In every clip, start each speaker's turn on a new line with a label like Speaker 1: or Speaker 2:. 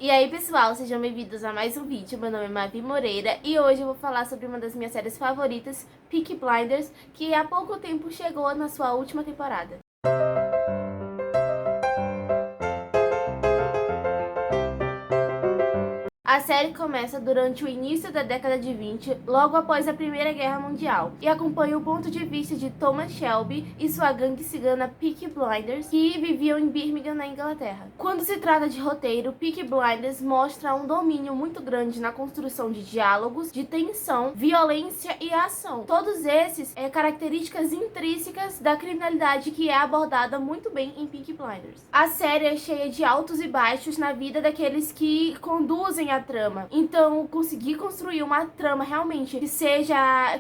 Speaker 1: E aí pessoal, sejam bem-vindos a mais um vídeo. Meu nome é Mavi Moreira e hoje eu vou falar sobre uma das minhas séries favoritas, Peaky Blinders, que há pouco tempo chegou na sua última temporada. A série começa durante o início da década de 20, logo após a Primeira Guerra Mundial, e acompanha o ponto de vista de Thomas Shelby e sua gangue cigana Peaky Blinders, que viviam em Birmingham, na Inglaterra. Quando se trata de roteiro, Peaky Blinders mostra um domínio muito grande na construção de diálogos, de tensão, violência e ação. Todos esses características intrínsecas da criminalidade que é abordada muito bem em Peaky Blinders. A série é cheia de altos e baixos na vida daqueles que conduzem a trama. Então, conseguir construir uma trama realmente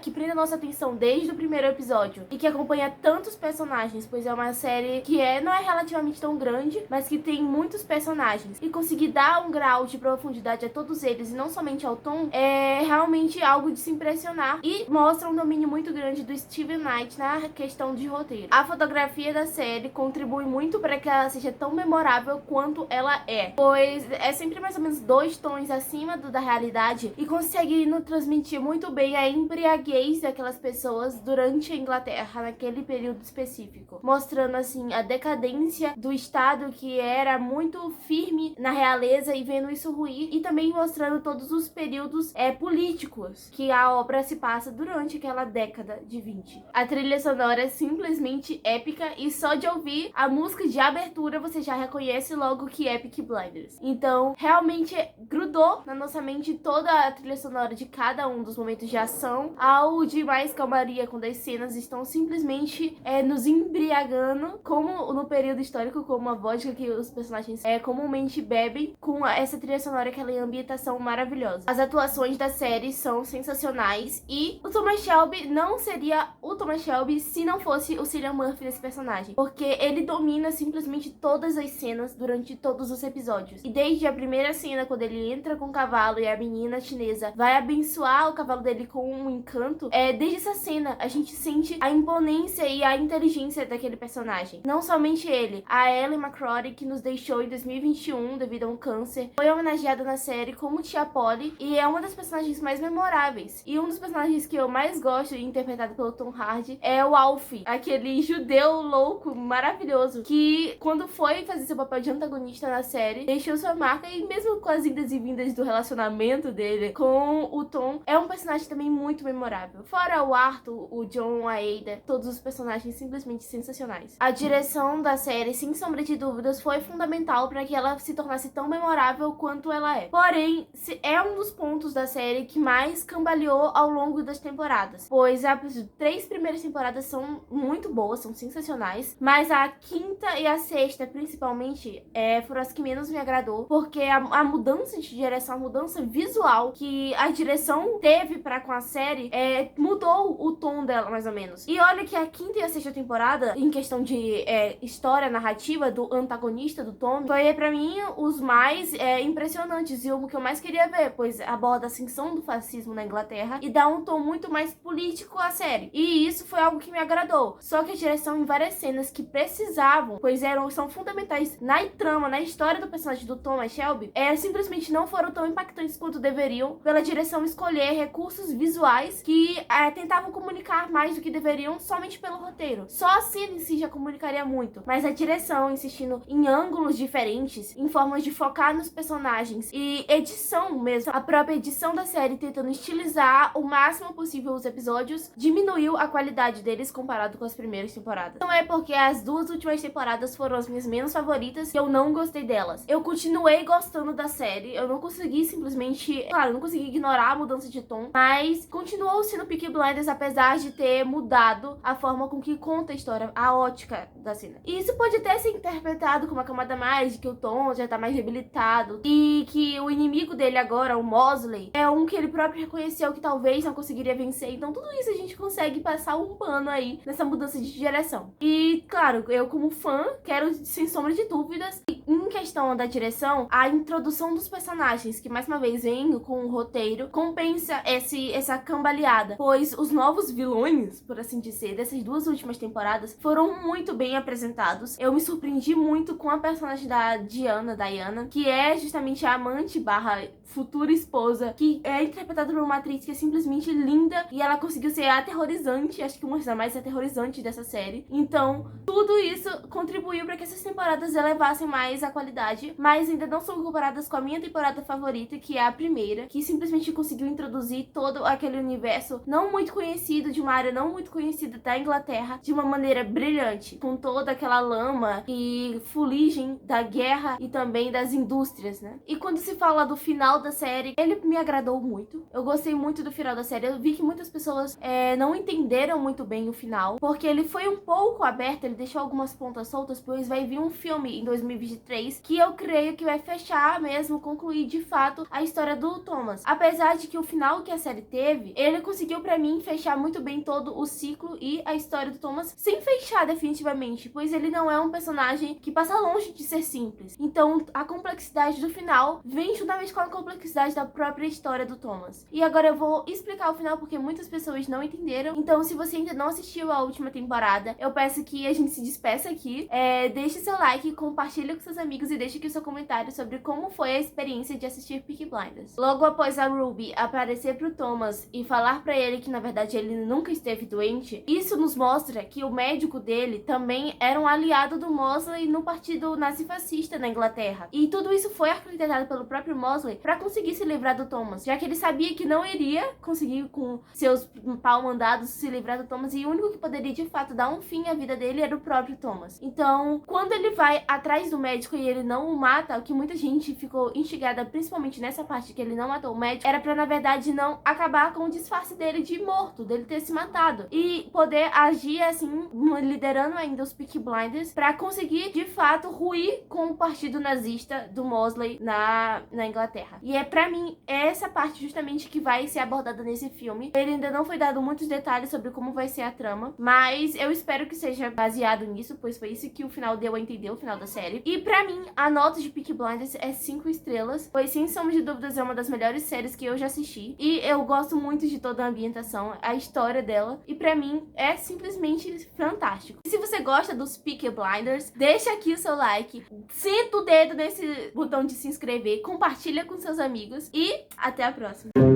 Speaker 1: que prenda nossa atenção desde o primeiro episódio e que acompanha tantos personagens, pois é uma série que não é relativamente tão grande, mas que tem muitos personagens, e conseguir dar um grau de profundidade a todos eles e não somente ao Tom é realmente algo de se impressionar e mostra um domínio muito grande do Steven Knight na questão de roteiro. A fotografia da série contribui muito para que ela seja tão memorável quanto ela é, pois é sempre mais ou menos 2 tons acima da realidade e consegue nos transmitir muito bem a embriaguez daquelas pessoas durante a Inglaterra naquele período específico, mostrando assim a decadência do estado que era muito firme na realeza e vendo isso ruir, e também mostrando todos os períodos políticos que a obra se passa durante aquela década de 20. A trilha sonora é simplesmente épica e só de ouvir a música de abertura você já reconhece logo que é Peaky Blinders. Então realmente grudou na nossa mente toda a trilha sonora de cada um dos momentos de ação, ao de mais calmaria, quando as cenas estão simplesmente nos embriagando, como no período histórico, como a vodka que os personagens comumente bebem, com essa trilha sonora, aquela ambientação maravilhosa. As atuações da série são sensacionais e o Thomas Shelby não seria o Thomas Shelby se não fosse o Cillian Murphy desse personagem, porque ele domina simplesmente todas as cenas durante todos os episódios. E desde a primeira cena, quando ele entra com o cavalo e a menina chinesa vai abençoar o cavalo dele com um encanto, desde essa cena a gente sente a imponência e a inteligência daquele personagem. Não somente ele, a Ellen McCrory, que nos deixou em 2021 devido a um câncer, foi homenageada na série como Tia Polly e é uma das personagens mais memoráveis. E um dos personagens que eu mais gosto, interpretado pelo Tom Hardy, é o Alfie, aquele judeu louco, maravilhoso, que quando foi fazer seu papel de antagonista na série, deixou sua marca, e mesmo com as indas e vindas do relacionamento dele com o Tom, é um personagem também muito memorável. Fora o Arthur, o John, a Ada, todos os personagens simplesmente sensacionais. A direção da série, sem sombra de dúvidas, foi fundamental para que ela se tornasse tão memorável quanto ela é. Porém, é um dos pontos da série que mais cambaleou ao longo das temporadas, pois as 3 primeiras temporadas são muito boas, são sensacionais, mas a quinta e a sexta, principalmente, foram as que menos me agradou, porque a mudança de direção, a mudança visual que a direção teve com a série, mudou o tom dela, mais ou menos. E olha que a quinta e a sexta temporada, em questão de história narrativa do antagonista do Tom, foi pra mim os mais impressionantes e o que eu mais queria ver, pois aborda a ascensão do fascismo na Inglaterra e dá um tom muito mais político à série. E isso foi algo que me agradou. Só que a direção, em várias cenas que precisavam, pois são fundamentais na trama, na história do personagem do Thomas Shelby, simplesmente não foram tão impactantes quanto deveriam, pela direção escolher recursos visuais que tentavam comunicar mais do que deveriam somente pelo roteiro. Só a cena em si já comunicaria muito, mas a direção insistindo em ângulos diferentes, em formas de focar nos personagens e edição mesmo, a própria edição da série tentando estilizar o máximo possível os episódios, diminuiu a qualidade deles comparado com as primeiras temporadas. Não é porque as 2 últimas temporadas foram as minhas menos favoritas que eu não gostei delas. Eu continuei gostando da série, eu não consegui simplesmente, claro, não consegui ignorar a mudança de tom, mas continuou sendo Peaky Blinders, apesar de ter mudado a forma com que conta a história, a ótica da cena. E isso pode até ser interpretado como uma camada mais, de que o Tom já tá mais debilitado e que o inimigo dele agora, o Mosley, é um que ele próprio reconheceu que talvez não conseguiria vencer. Então tudo isso a gente consegue passar um pano aí nessa mudança de direção. E claro, eu como fã quero, sem sombra de dúvidas, em questão da direção, a introdução dos personagens personagens que mais uma vez vêm com o roteiro compensa essa cambaleada, pois os novos vilões, por assim dizer, dessas duas últimas temporadas foram muito bem apresentados. Eu me surpreendi muito com a personagem da Diana, que é justamente a amante barra futura esposa, que é interpretada por uma atriz que é simplesmente linda, e ela conseguiu ser aterrorizante, acho que uma das mais aterrorizantes dessa série. Então, tudo isso contribuiu para que essas temporadas elevassem mais a qualidade, mas ainda não são comparadas com a minha temporada favorita, que é a primeira, que simplesmente conseguiu introduzir todo aquele universo não muito conhecido, de uma área não muito conhecida da Inglaterra, de uma maneira brilhante, com toda aquela lama e fuligem da guerra e também das indústrias, né? E quando se fala do final da série, ele me agradou muito. Eu gostei muito do final da série. Eu vi que muitas pessoas não entenderam muito bem o final, porque ele foi um pouco aberto, ele deixou algumas pontas soltas, pois vai vir um filme em 2023 que eu creio que vai fechar mesmo, concluir de fato a história do Thomas. Apesar de que o final que a série teve, ele conseguiu pra mim fechar muito bem todo o ciclo e a história do Thomas, sem fechar definitivamente, pois ele não é um personagem que passa longe de ser simples. Então a complexidade do final vem juntamente com a complexidade da própria história do Thomas. E agora eu vou explicar o final porque muitas pessoas não entenderam. Então, se você ainda não assistiu a última temporada, eu peço que a gente se despeça aqui. Deixe seu like, compartilhe com seus amigos e deixe aqui o seu comentário sobre como foi a experiência de assistir Peaky Blinders. Logo após a Ruby aparecer pro Thomas e falar pra ele que na verdade ele nunca esteve doente, isso nos mostra que o médico dele também era um aliado do Mosley no partido nazifascista na Inglaterra. E tudo isso foi arquitetado pelo próprio Mosley pra conseguir se livrar do Thomas, já que ele sabia que não iria conseguir com seus pau mandados se livrar do Thomas, e o único que poderia de fato dar um fim à vida dele era o próprio Thomas. Então, quando ele vai atrás do médico e ele não o mata, o que muita gente ficou instigada, principalmente nessa parte que ele não matou o médico, era pra na verdade não acabar com o disfarce dele de morto, dele ter se matado, e poder agir assim, liderando ainda os Peaky Blinders, pra conseguir de fato ruir com o partido nazista do Mosley na Inglaterra. E pra mim essa parte justamente que vai ser abordada nesse filme. Ele ainda não foi dado muitos detalhes sobre como vai ser a trama, mas eu espero que seja baseado nisso, pois foi isso que o final deu a entender, o final da série. E pra mim, a nota de Peaky Blinders é 5 estrelas, pois sem sombra de dúvidas é uma das melhores séries que eu já assisti. E eu gosto muito de toda a ambientação, a história dela, e pra mim é simplesmente fantástico. E se você gosta dos Peaky Blinders, deixa aqui o seu like, senta o dedo nesse botão de se inscrever, compartilha com seus amigos e até a próxima.